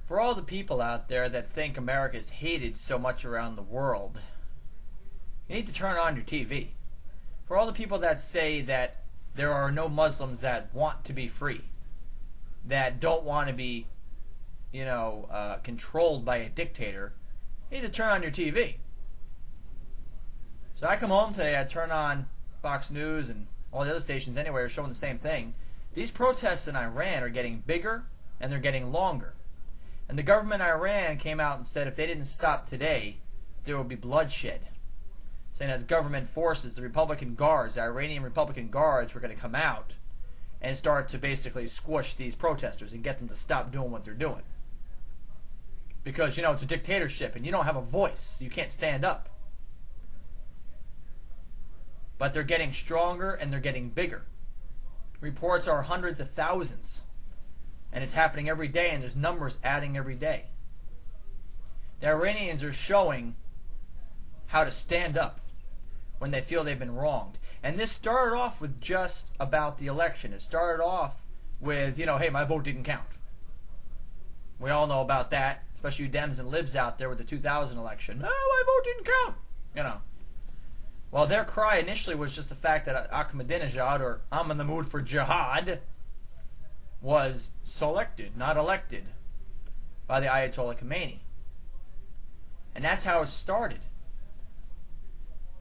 For all the people out there that think America is hated so much around the world, you need to turn on your TV. For all the people that say that there are no Muslims that want to be free, that don't want to be, controlled by a dictator, you need to turn on your TV. So I come home today, I turn on Fox News and all the other stations anyway are showing the same thing. These protests in Iran are getting bigger and they're getting longer. And the government of Iran came out and said if they didn't stop today, there would be bloodshed. Saying that the government forces, the Republican guards, the Iranian Republican guards were going to come out and start to basically squish these protesters and get them to stop doing what they're doing. Because, it's a dictatorship and you don't have a voice. You can't stand up. But they're getting stronger and they're getting bigger. Reports are hundreds of thousands. And it's happening every day, and there's numbers adding every day. The Iranians are showing how to stand up when they feel they've been wronged. And this started off with just about the election. It started off with, hey, my vote didn't count. We all know about that, especially you Dems and Libs out there with the 2000 election. Oh, my vote didn't count. Well, their cry initially was just the fact that Ahmadinejad, or I'm in the mood for jihad, was selected, not elected, by the Ayatollah Khomeini. And that's how it started.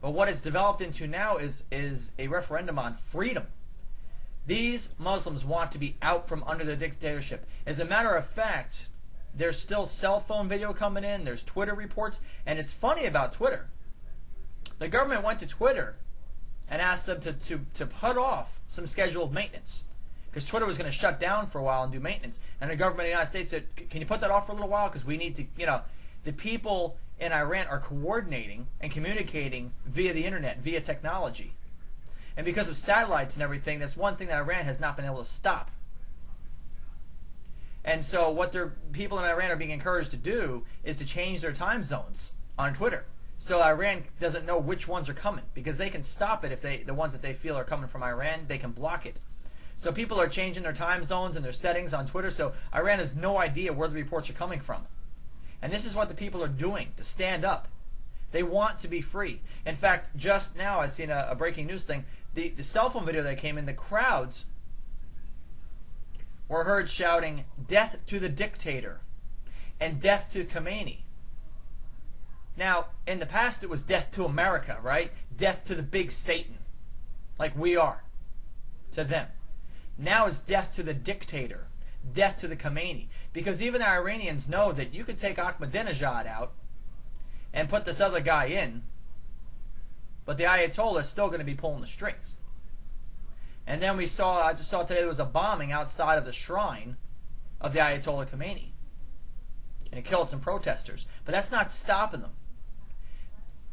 But what it's developed into now is a referendum on freedom. These Muslims want to be out from under the dictatorship. As a matter of fact, there's still cell phone video coming in, there's Twitter reports, and it's funny about Twitter. The government went to Twitter and asked them to put off some scheduled maintenance. Because Twitter was going to shut down for a while and do maintenance. And the government of the United States said, can you put that off for a little while? Because we need to, the people in Iran are coordinating and communicating via the internet, via technology. And because of satellites and everything, that's one thing that Iran has not been able to stop. And so what people in Iran are being encouraged to do is to change their time zones on Twitter. So Iran doesn't know which ones are coming. Because they can stop it if the ones that they feel are coming from Iran, they can block it. So people are changing their time zones and their settings on Twitter, so Iran has no idea where the reports are coming from. And this is what the people are doing to stand up. They want to be free. In fact, just now I've seen a breaking news thing. The cell phone video that came in, the crowds were heard shouting, "Death to the dictator," and "Death to Khomeini." Now, in the past it was "Death to America," right? Death to the big Satan, like we are to them. Now it's death to the dictator, death to the Khomeini. Because even the Iranians know that you could take Ahmadinejad out and put this other guy in, but the Ayatollah is still going to be pulling the strings. And then I just saw today there was a bombing outside of the shrine of the Ayatollah Khomeini. And it killed some protesters. But that's not stopping them.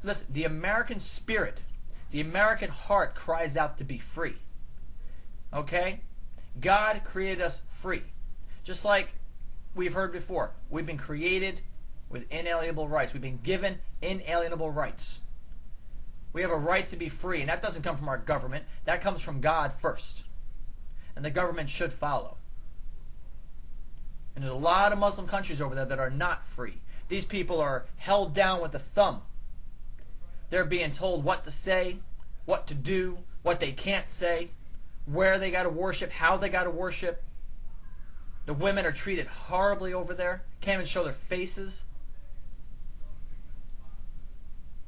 Listen, the American spirit, the American heart cries out to be free. Okay? God created us free. Just like we've heard before, we've been created with inalienable rights. We've been given inalienable rights. We have a right to be free, and that doesn't come from our government. That comes from God first. And the government should follow. And there's a lot of Muslim countries over there that are not free. These people are held down with a thumb. They're being told what to say, what to do, what they can't say, where they got to worship, how they got to worship. The women are treated horribly over there. Can't even show their faces.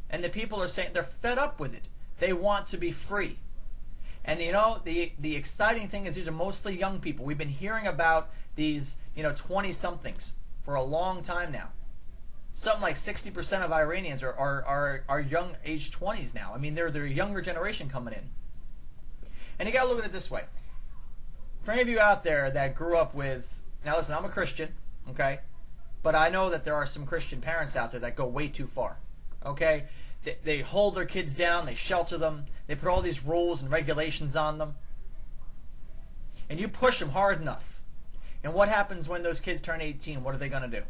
And the people are saying they're fed up with it. They want to be free. And the exciting thing is these are mostly young people. We've been hearing about these 20-somethings for a long time now. Something like 60% of Iranians are young, age 20s now. I mean, they're a younger generation coming in. And you got to look at it this way. For any of you out there that grew up with, now listen, I'm a Christian, okay? But I know that there are some Christian parents out there that go way too far, okay? They hold their kids down, they shelter them, they put all these rules and regulations on them. And you push them hard enough. And what happens when those kids turn 18? What are they going to do?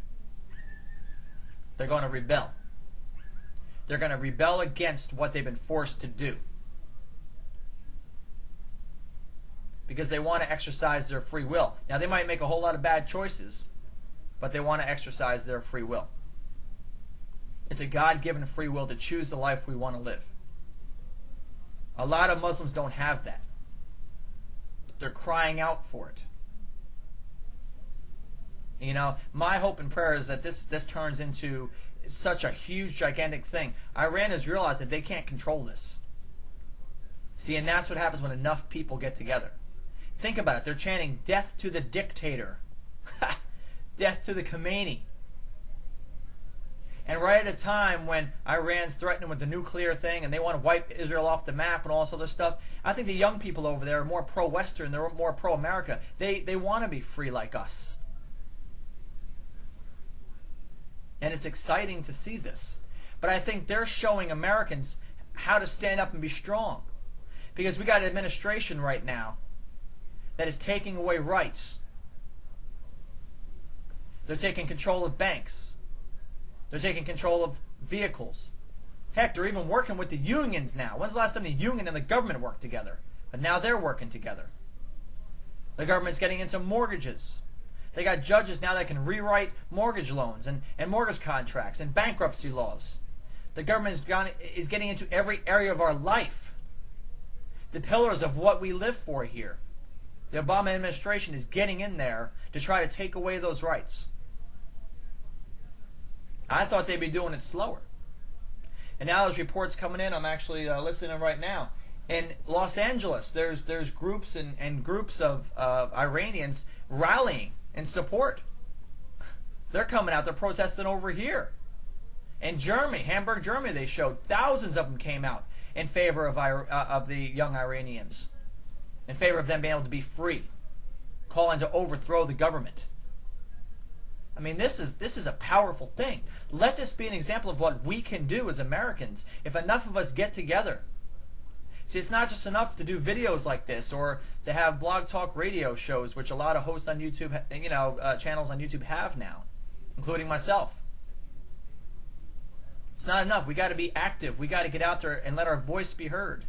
They're going to rebel. They're going to rebel against what they've been forced to do. Because they want to exercise their free will. Now, they might make a whole lot of bad choices, but they want to exercise their free will. It's a God-given free will to choose the life we want to live. A lot of Muslims don't have that. They're crying out for it. You know, my hope and prayer is that this turns into such a huge, gigantic thing. Iran has realized that they can't control this. See, and that's what happens when enough people get together. Think about it. They're chanting, "Death to the dictator." Death to the Khomeini. And right at a time when Iran's threatening with the nuclear thing and they want to wipe Israel off the map and all this other stuff, I think the young people over there are more pro-Western, they're more pro-America. They want to be free like us. And it's exciting to see this. But I think they're showing Americans how to stand up and be strong. Because we got an administration right now that is taking away rights. They're taking control of banks. They're taking control of vehicles. Heck, they're even working with the unions now. When's the last time the union and the government worked together? But now they're working together. The government's getting into mortgages. They got judges now that can rewrite mortgage loans and mortgage contracts and bankruptcy laws. The government is getting into every area of our life. The pillars of what we live for here. The Obama administration is getting in there to try to take away those rights. I thought they'd be doing it slower. And now there's reports coming in. I'm actually listening right now. In Los Angeles, there's groups and groups of Iranians rallying in support. They're coming out. They're protesting over here. In Germany, Hamburg, Germany, they showed thousands of them came out in favor of the young Iranians, in favor of them being able to be free, calling to overthrow the government. I mean, this is a powerful thing. Let this be an example of what we can do as Americans if enough of us get together. See, it's not just enough to do videos like this or to have blog talk radio shows, which a lot of hosts on YouTube, channels on YouTube have now, including myself. It's not enough. We got to be active. We got to get out there and let our voice be heard.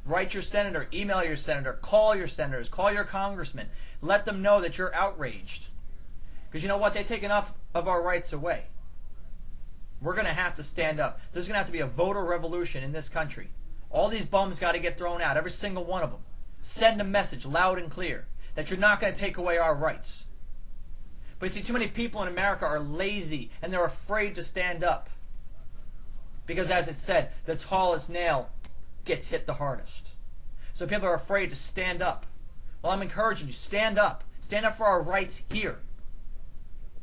Write your senator, email your senator, call your senators, call your congressman. Let them know that you're outraged. Because you know what? They take enough of our rights away. We're going to have to stand up. There's going to have to be a voter revolution in this country. All these bums got to get thrown out, every single one of them. Send a message loud and clear that you're not going to take away our rights. But you see, too many people in America are lazy and they're afraid to stand up. Because as it said, the tallest nail gets hit the hardest. So people are afraid to stand up. Well, I'm encouraging you, stand up. Stand up for our rights here.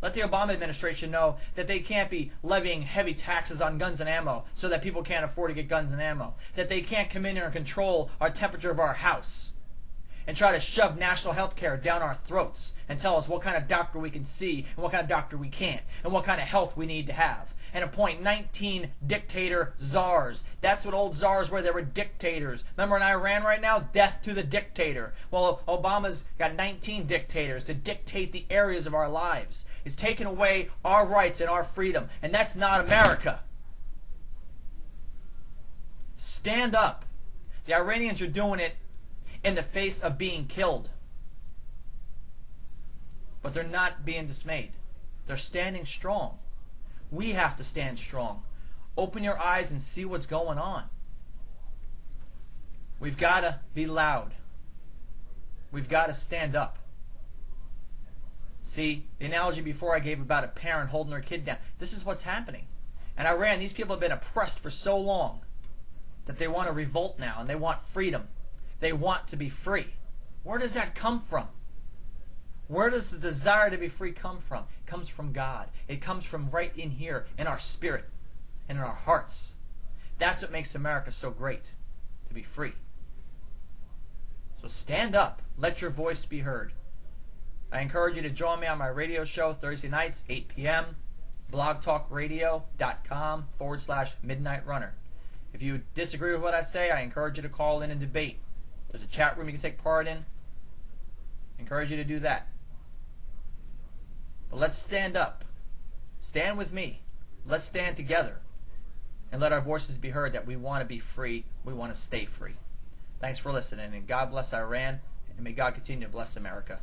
Let the Obama administration know that they can't be levying heavy taxes on guns and ammo so that people can't afford to get guns and ammo. That they can't come in here and control our temperature of our house and try to shove national health care down our throats and tell us what kind of doctor we can see and what kind of doctor we can't and what kind of health we need to have. And appoint 19 dictator czars. That's what old czars were. They were dictators. Remember in Iran right now? Death to the dictator. Well, Obama's got 19 dictators to dictate the areas of our lives. He's taken away our rights and our freedom. And that's not America. Stand up. The Iranians are doing it in the face of being killed. But they're not being dismayed. They're standing strong. We have to stand strong. Open your eyes and see what's going on. We've got to be loud. We've got to stand up. See, the analogy before I gave about a parent holding their kid down. This is what's happening. And Iran, these people have been oppressed for so long that they want to revolt now and they want freedom. They want to be free. Where does that come from? Where does the desire to be free come from? It comes from God. It comes from right in here, in our spirit, and in our hearts. That's what makes America so great, to be free. So stand up. Let your voice be heard. I encourage you to join me on my radio show Thursday nights, 8 p.m., blogtalkradio.com/Midnight Runner. If you disagree with what I say, I encourage you to call in and debate. There's a chat room you can take part in. I encourage you to do that. But let's stand up. Stand with me. Let's stand together and let our voices be heard that we want to be free. We want to stay free. Thanks for listening, and God bless Iran, and may God continue to bless America.